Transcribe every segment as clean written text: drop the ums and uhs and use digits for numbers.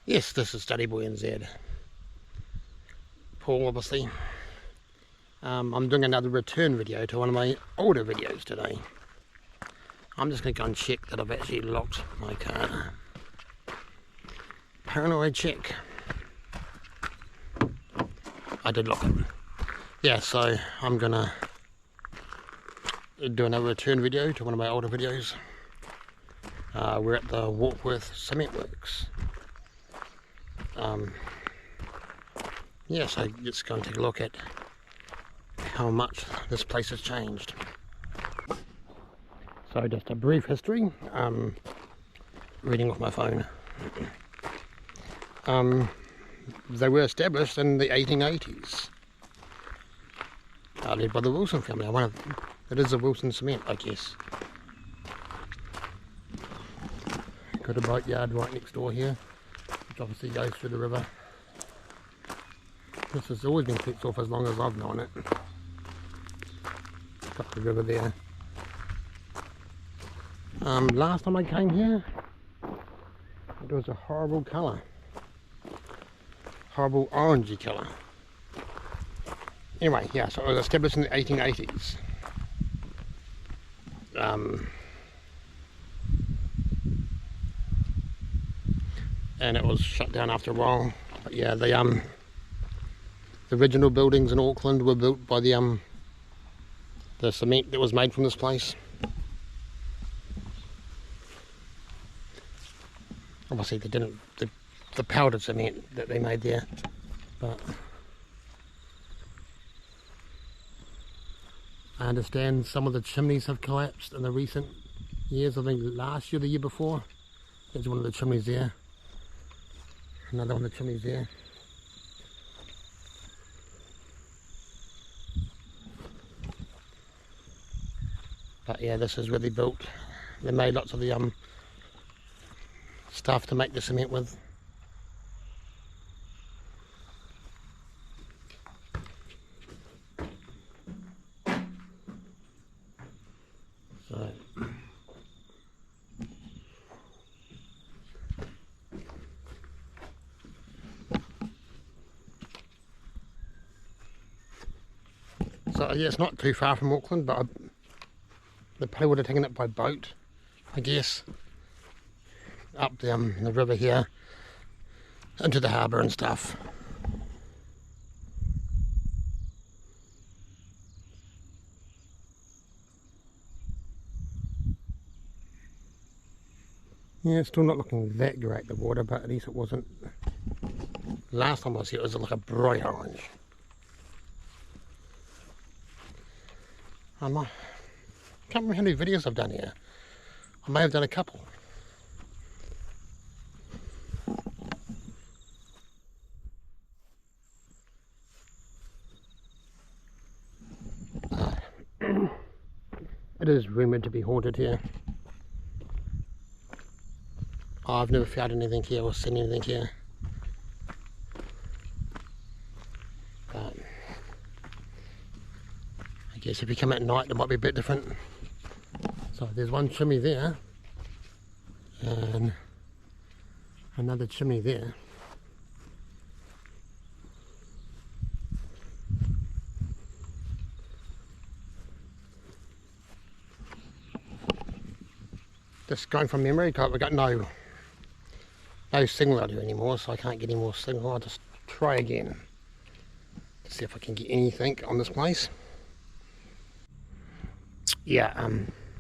Yes, this is Study Boy NZ. Paul, obviously. I'm doing another return video to one of my older videos today. I'm just going to go and check that I've actually locked my car. Paranoid check. I did lock it. Yeah, so I'm going to do another return video to one of my older videos. We're at the Warkworth Cement Works. Yeah, so let's go and take a look at how much this place has changed. So just a brief history, reading off my phone. They were established in the 1880s, led by the Wilson family. It is the Wilson Cement, I guess. Got a boatyard right next door here, which obviously goes through the river. This has always been kept off as long as I've known it. Got the river there. Last time I came here, it was a horrible colour. Horrible orangey colour. Anyway, yeah, so it was established in the 1880s. And it was shut down after a while. But yeah, the original buildings in Auckland were built by the cement that was made from this place. Obviously they didn't, the powdered cement that they made there, but I understand some of the chimneys have collapsed in the recent years. I think last year, the year before. There's one of the chimneys there. Another one of the chimneys there. But yeah, this is really built. They made lots of the stuff to make the cement with. So yeah, it's not too far from Auckland, but they probably would have taken it by boat, I guess, up the river here into the harbour and stuff. Yeah, it's still not looking that great, the water, but at least it wasn't. Last time I was here, it was like a bright orange. I can't remember how many videos I've done here. I may have done a couple. It is rumoured to be haunted here. I've never found anything here or seen anything here. But I guess if you come at night, it might be a bit different. So there's one chimney there, and another chimney there. Just going from memory, because we've got no signal out here anymore, so I can't get any more signal. I'll just try again to see if I can get anything on this place. Yeah,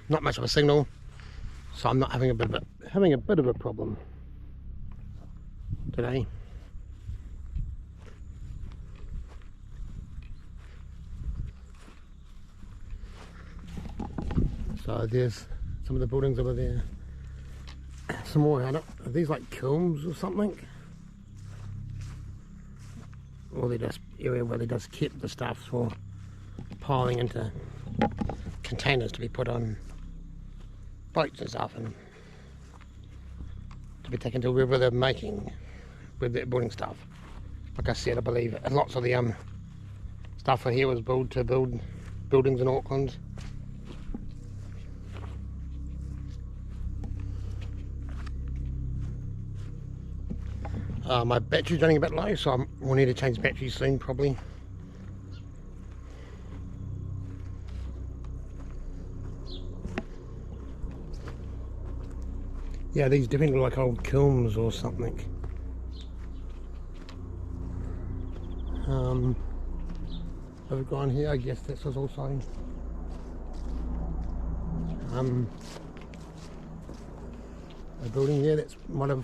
not much of a signal, so I'm not having a bit of a problem today. So there's some of the buildings over there. Some more. Are these like kilns or something? Or they just area where they just keep the stuff for piling into containers to be put on boats and stuff, and to be taken to wherever they're making, where they're building stuff. Like I said, I believe lots of the stuff for here was built to build buildings in Auckland. My battery's running a bit low, so we'll need to change batteries soon probably. Yeah, these definitely look like old kilns or something. Over gone here, I guess this was also a building there that might have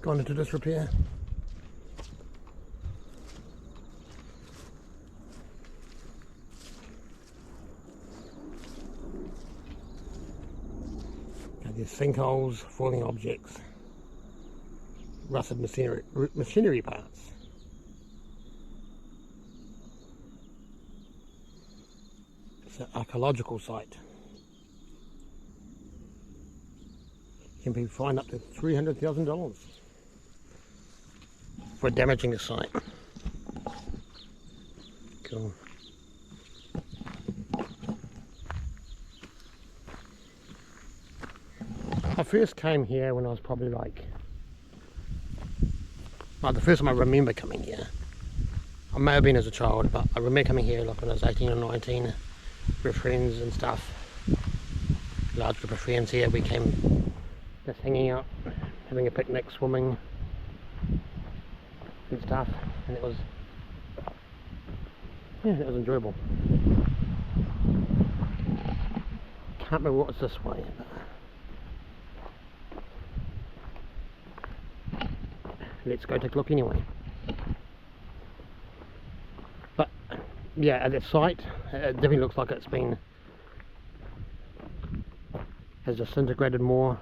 gone into disrepair. Okay, there's sinkholes, falling objects, rusted machinery parts. It's an archaeological site. Can be fined up to $300,000 for damaging the site. Cool. I first came here when I was probably like the first time I remember coming here. I may have been as a child, but I remember coming here like when I was 18 or 19 with friends and stuff. Large group of friends here. We came just hanging out, having a picnic, swimming and stuff, and it was enjoyable. Can't remember what's this way, but let's go take a look anyway. But yeah, at the site, it definitely looks like it's been has disintegrated more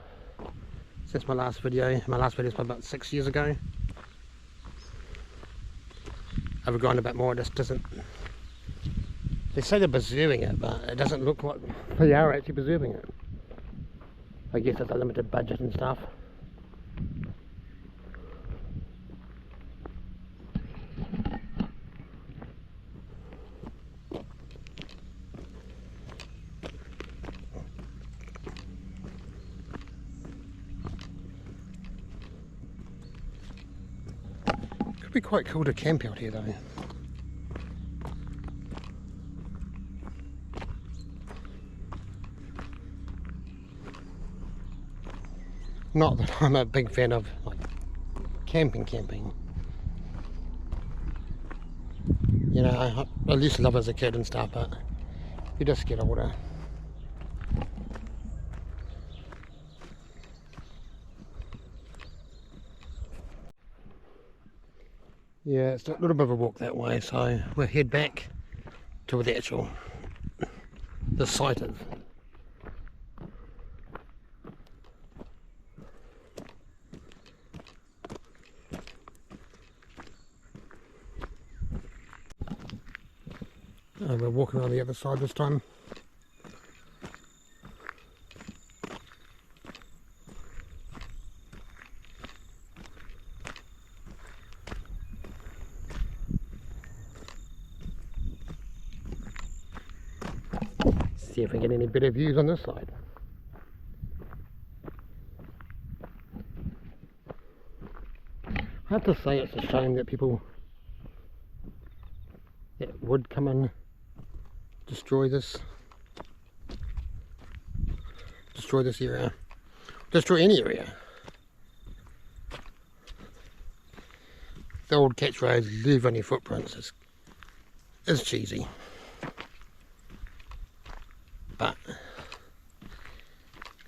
since my last video. My last video was about 6 years ago. Overgrown a bit more. It just doesn't. They say they're preserving it, but it doesn't look like they are actually preserving it. I guess it's a limited budget and stuff. Could be quite cool to camp out here though. Not that I'm a big fan of like camping. You know, I used to love it as a kid and stuff, but you just get older. Yeah, it's a little bit of a walk that way, so we'll head back to where the site is. We're walking on the other side this time. See if we get any better views on this side. I have to say it's a shame that people that would come and destroy this area, destroy any area. The old catchphrase, leave any footprints, is cheesy. But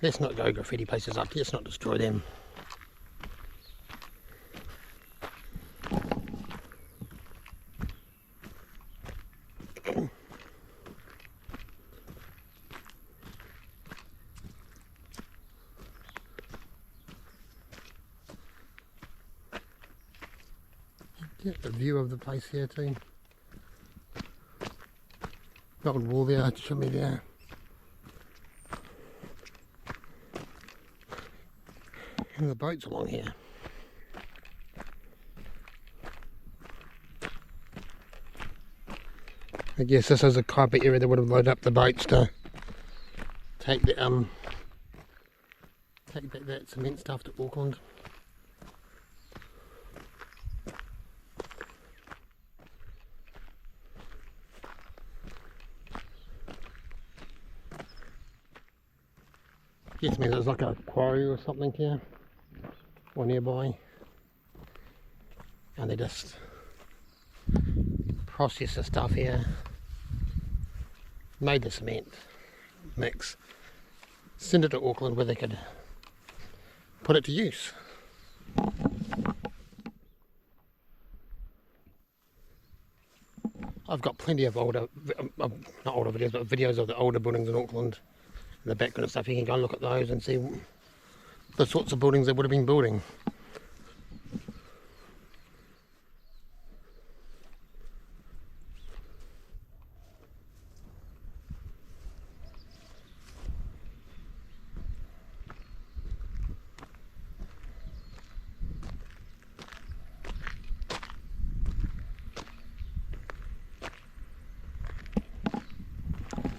let's not go graffiti places up, let's not destroy them. Get the view of the place here too. The old wall there, show me there. And the boats along here. I guess this is a type of area that would have loaded up the boats to take the take back that cement stuff to Auckland. Guess me there's like a quarry or something here, or nearby, and they just process the stuff here, made the cement mix, send it to Auckland where they could put it to use. I've got plenty of older, not older videos, but videos of the older buildings in Auckland, and the background and stuff. You can go and look at those and see the sorts of buildings they would have been building.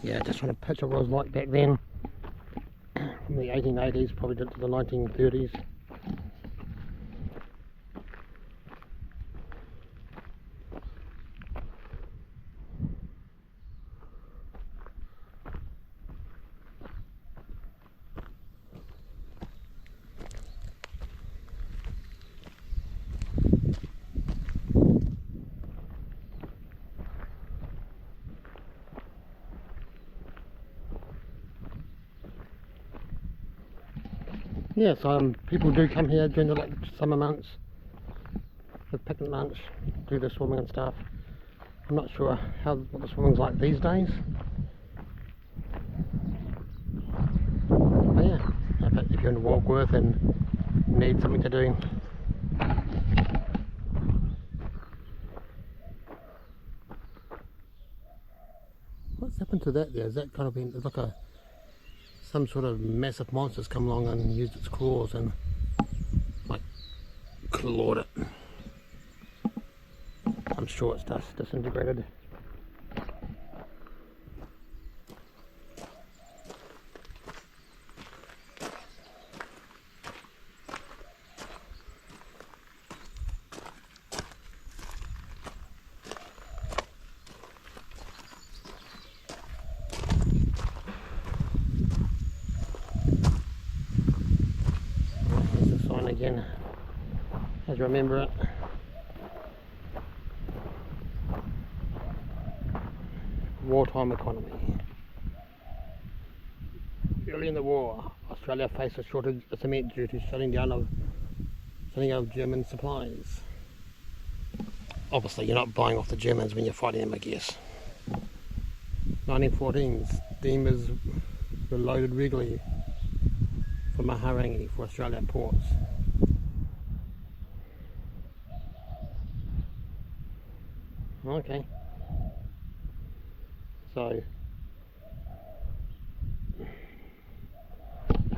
Yeah, just trying to picture what it was like back then, from the 1880s probably into the 1930s. Yes, people do come here during the summer months for picnic lunch, do the swimming and stuff. I'm not sure what the swimming's like these days. But yeah, if you're in Warkworth and need something to do. What's happened to that there? Is that kind of been, it's like some sort of massive monster's come along and used its claws and like clawed it. I'm sure it's just disintegrated. Again, as you remember it. Wartime economy. Early in the war, Australia faced a shortage of cement due to shutting down of German supplies. Obviously, you're not buying off the Germans when you're fighting them, I guess. 1914, steamers were loaded regularly from Maharangi for Australian ports. Okay, so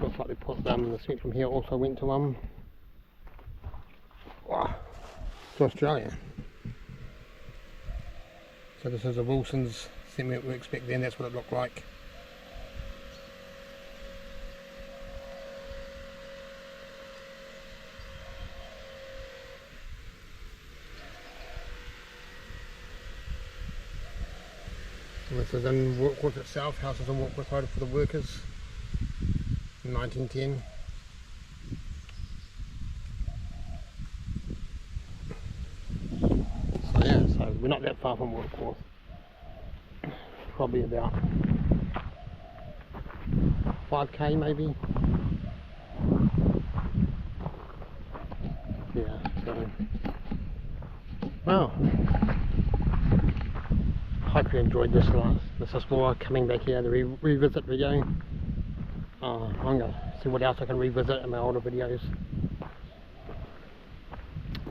looks like they put the cement from here also went to Australia. So this is a Wilson's cement works back then. That's what it looked like. This is in Warkworth itself, houses in Warkworth Road for the workers in 1910. So yeah, so we're not that far from Warkworth. Probably about 5k maybe. Yeah, so well. Hope you enjoyed this explore coming back here to revisit video. I'm going to see what else I can revisit in my older videos.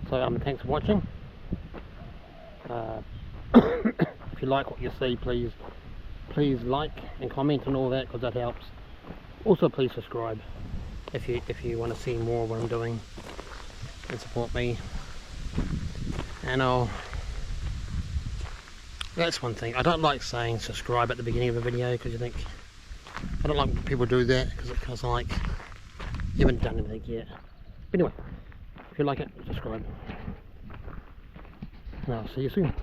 So thanks for watching. If you like what you see, please like and comment and all that, because that helps. Also please subscribe if you want to see more of what I'm doing and support me. And that's one thing. I don't like saying subscribe at the beginning of a video, because I don't like when people do that, because it feels like you haven't done anything yet. But anyway, if you like it, subscribe. And I'll see you soon.